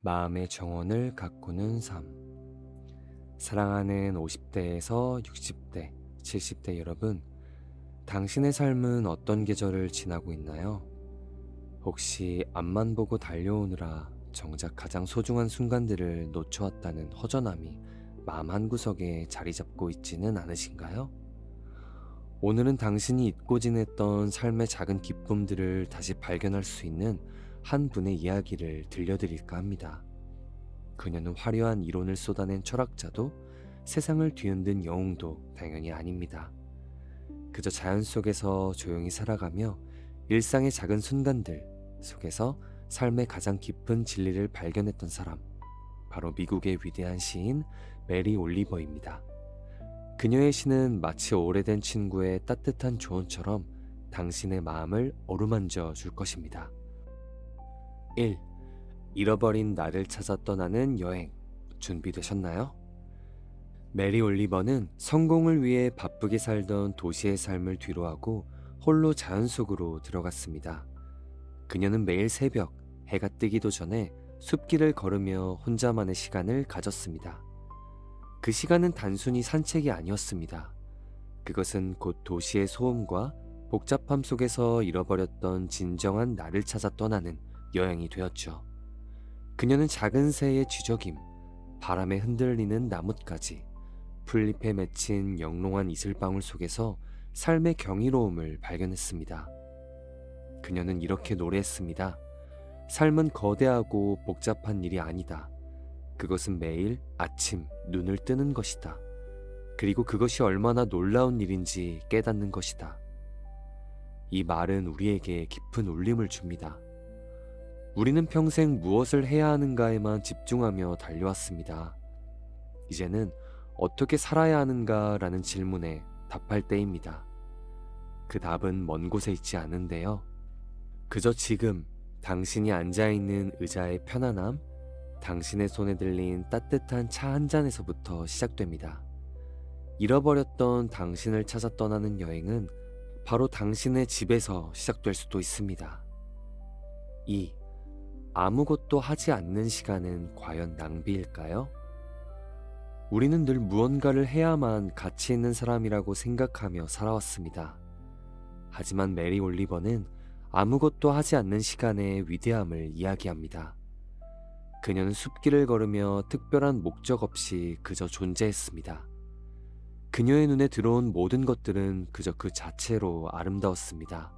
마음의 정원을 가꾸는 삶. 사랑하는 50대에서 60대, 70대 여러분, 당신의 삶은 어떤 계절을 지나고 있나요? 혹시 앞만 보고 달려오느라 정작 가장 소중한 순간들을 놓쳐왔다는 허전함이 마음 한구석에 자리 잡고 있지는 않으신가요? 오늘은 당신이 잊고 지냈던 삶의 작은 기쁨들을 다시 발견할 수 있는 한 분의 이야기를 들려드릴까 합니다. 그녀는 화려한 이론을 쏟아낸 철학자도 세상을 뒤흔든 영웅도 당연히 아닙니다. 그저 자연 속에서 조용히 살아가며 일상의 작은 순간들 속에서 삶의 가장 깊은 진리를 발견했던 사람, 바로 미국의 위대한 시인 메리 올리버입니다. 그녀의 시는 마치 오래된 친구의 따뜻한 조언처럼 당신의 마음을 어루만져 줄 것입니다. 1. 잃어버린 나를 찾아 떠나는 여행. 준비되셨나요? 메리 올리버는 성공을 위해 바쁘게 살던 도시의 삶을 뒤로하고 홀로 자연 속으로 들어갔습니다. 그녀는 매일 새벽 해가 뜨기도 전에 숲길을 걸으며 혼자만의 시간을 가졌습니다. 그 시간은 단순히 산책이 아니었습니다. 그것은 곧 도시의 소음과 복잡함 속에서 잃어버렸던 진정한 나를 찾아 떠나는 여행이 되었죠. 그녀는 작은 새의 쥐저김, 바람에 흔들리는 나뭇가지, 풀잎에 맺힌 영롱한 이슬방울 속에서 삶의 경이로움을 발견했습니다. 그녀는 이렇게 노래했습니다. 삶은 거대하고 복잡한 일이 아니다. 그것은 매일 아침 눈을 뜨는 것이다. 그리고 그것이 얼마나 놀라운 일인지 깨닫는 것이다. 이 말은 우리에게 깊은 울림을 줍니다. 우리는 평생 무엇을 해야 하는가에만 집중하며 달려왔습니다. 이제는 어떻게 살아야 하는가라는 질문에 답할 때입니다. 그 답은 먼 곳에 있지 않은데요. 그저 지금 당신이 앉아있는 의자의 편안함, 당신의 손에 들린 따뜻한 차 한 잔에서부터 시작됩니다. 잃어버렸던 당신을 찾아 떠나는 여행은 바로 당신의 집에서 시작될 수도 있습니다. 2. 아무것도 하지 않는 시간은 과연 낭비일까요? 우리는 늘 무언가를 해야만 가치 있는 사람이라고 생각하며 살아왔습니다. 하지만 메리 올리버는 아무것도 하지 않는 시간의 위대함을 이야기합니다. 그녀는 숲길을 걸으며 특별한 목적 없이 그저 존재했습니다. 그녀의 눈에 들어온 모든 것들은 그저 그 자체로 아름다웠습니다.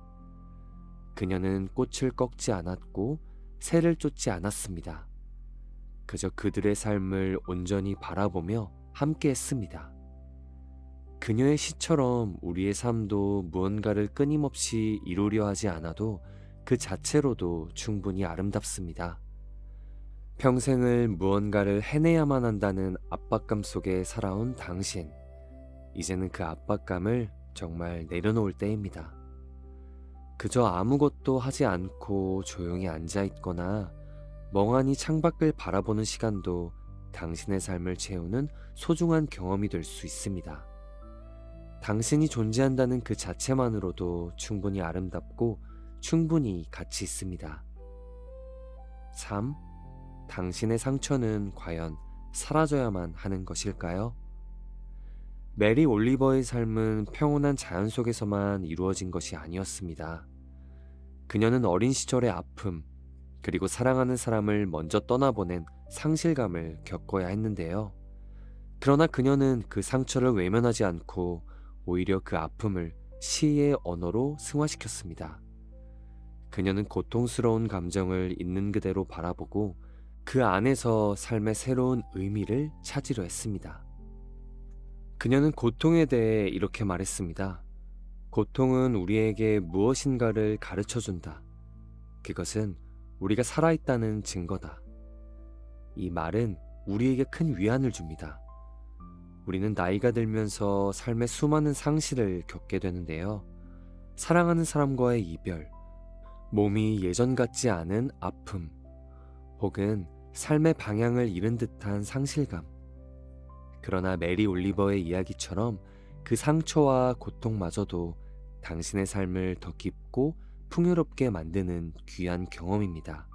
그녀는 꽃을 꺾지 않았고 새를 쫓지 않았습니다. 그저 그들의 삶을 온전히 바라보며 함께 했습니다. 그녀의 시처럼 우리의 삶도 무언가를 끊임없이 이루려 하지 않아도 그 자체로도 충분히 아름답습니다. 평생을 무언가를 해내야만 한다는 압박감 속에 살아온 당신. 이제는 그 압박감을 정말 내려놓을 때입니다. 그저 아무것도 하지 않고 조용히 앉아있거나 멍하니 창밖을 바라보는 시간도 당신의 삶을 채우는 소중한 경험이 될 수 있습니다. 당신이 존재한다는 그 자체만으로도 충분히 아름답고 충분히 가치 있습니다. 3. 당신의 상처는 과연 사라져야만 하는 것일까요? 메리 올리버의 삶은 평온한 자연 속에서만 이루어진 것이 아니었습니다. 그녀는 어린 시절의 아픔, 그리고 사랑하는 사람을 먼저 떠나보낸 상실감을 겪어야 했는데요. 그러나 그녀는 그 상처를 외면하지 않고 오히려 그 아픔을 시의 언어로 승화시켰습니다. 그녀는 고통스러운 감정을 있는 그대로 바라보고 그 안에서 삶의 새로운 의미를 찾으려 했습니다. 그녀는 고통에 대해 이렇게 말했습니다. 고통은 우리에게 무엇인가를 가르쳐준다. 그것은 우리가 살아있다는 증거다. 이 말은 우리에게 큰 위안을 줍니다. 우리는 나이가 들면서 삶의 수많은 상실을 겪게 되는데요. 사랑하는 사람과의 이별, 몸이 예전 같지 않은 아픔, 혹은 삶의 방향을 잃은 듯한 상실감. 그러나 메리 올리버의 이야기처럼 그 상처와 고통마저도 당신의 삶을 더 깊고 풍요롭게 만드는 귀한 경험입니다.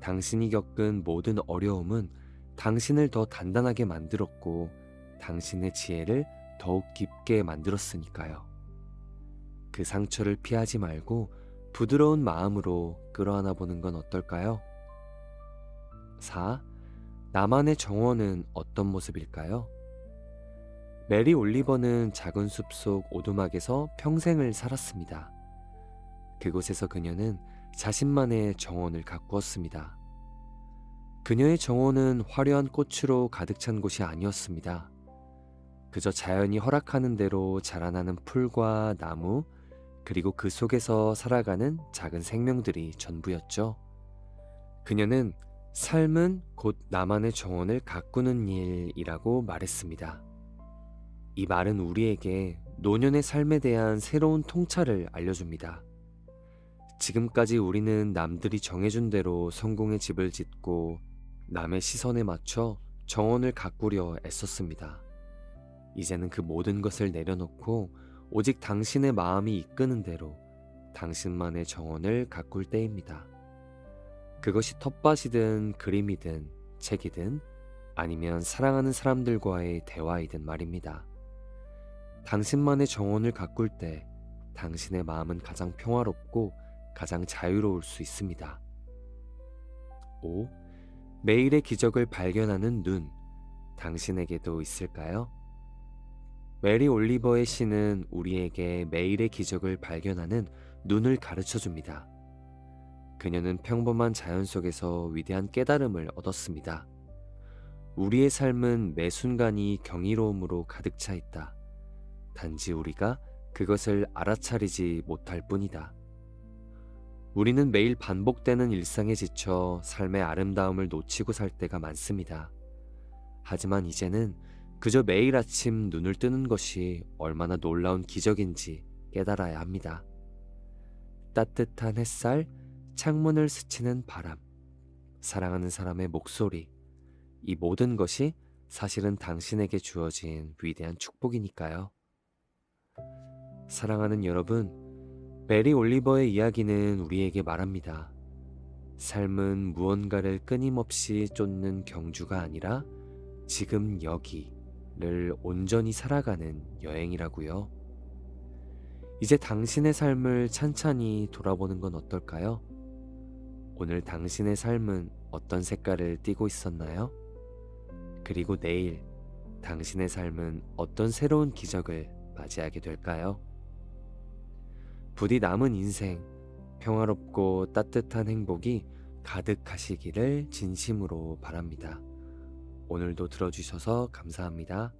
당신이 겪은 모든 어려움은 당신을 더 단단하게 만들었고 당신의 지혜를 더욱 깊게 만들었으니까요. 그 상처를 피하지 말고 부드러운 마음으로 끌어안아 보는 건 어떨까요? 4. 나만의 정원은 어떤 모습일까요? 메리 올리버는 작은 숲속 오두막에서 평생을 살았습니다. 그곳에서 그녀는 자신만의 정원을 가꾸었습니다. 그녀의 정원은 화려한 꽃으로 가득 찬 곳이 아니었습니다. 그저 자연이 허락하는 대로 자라나는 풀과 나무, 그리고 그 속에서 살아가는 작은 생명들이 전부였죠. 그녀는 삶은 곧 나만의 정원을 가꾸는 일이라고 말했습니다. 이 말은 우리에게 노년의 삶에 대한 새로운 통찰을 알려줍니다. 지금까지 우리는 남들이 정해준 대로 성공의 집을 짓고 남의 시선에 맞춰 정원을 가꾸려 애썼습니다. 이제는 그 모든 것을 내려놓고 오직 당신의 마음이 이끄는 대로 당신만의 정원을 가꿀 때입니다. 그것이 텃밭이든 그림이든 책이든 아니면 사랑하는 사람들과의 대화이든 말입니다. 당신만의 정원을 가꿀 때 당신의 마음은 가장 평화롭고 가장 자유로울 수 있습니다. 5. 매일의 기적을 발견하는 눈, 당신에게도 있을까요? 메리 올리버의 시는 우리에게 매일의 기적을 발견하는 눈을 가르쳐 줍니다. 그녀는 평범한 자연 속에서 위대한 깨달음을 얻었습니다. 우리의 삶은 매 순간이 경이로움으로 가득 차 있다. 단지 우리가 그것을 알아차리지 못할 뿐이다. 우리는 매일 반복되는 일상에 지쳐 삶의 아름다움을 놓치고 살 때가 많습니다. 하지만 이제는 그저 매일 아침 눈을 뜨는 것이 얼마나 놀라운 기적인지 깨달아야 합니다. 따뜻한 햇살, 창문을 스치는 바람, 사랑하는 사람의 목소리, 이 모든 것이 사실은 당신에게 주어진 위대한 축복이니까요. 사랑하는 여러분, 메리 올리버의 이야기는 우리에게 말합니다. 삶은 무언가를 끊임없이 쫓는 경주가 아니라 지금 여기를 온전히 살아가는 여행이라고요. 이제 당신의 삶을 찬찬히 돌아보는 건 어떨까요? 오늘 당신의 삶은 어떤 색깔을 띠고 있었나요? 그리고 내일 당신의 삶은 어떤 새로운 기적을 맞이하게 될까요? 부디 남은 인생 평화롭고 따뜻한 행복이 가득하시기를 진심으로 바랍니다. 오늘도 들어주셔서 감사합니다.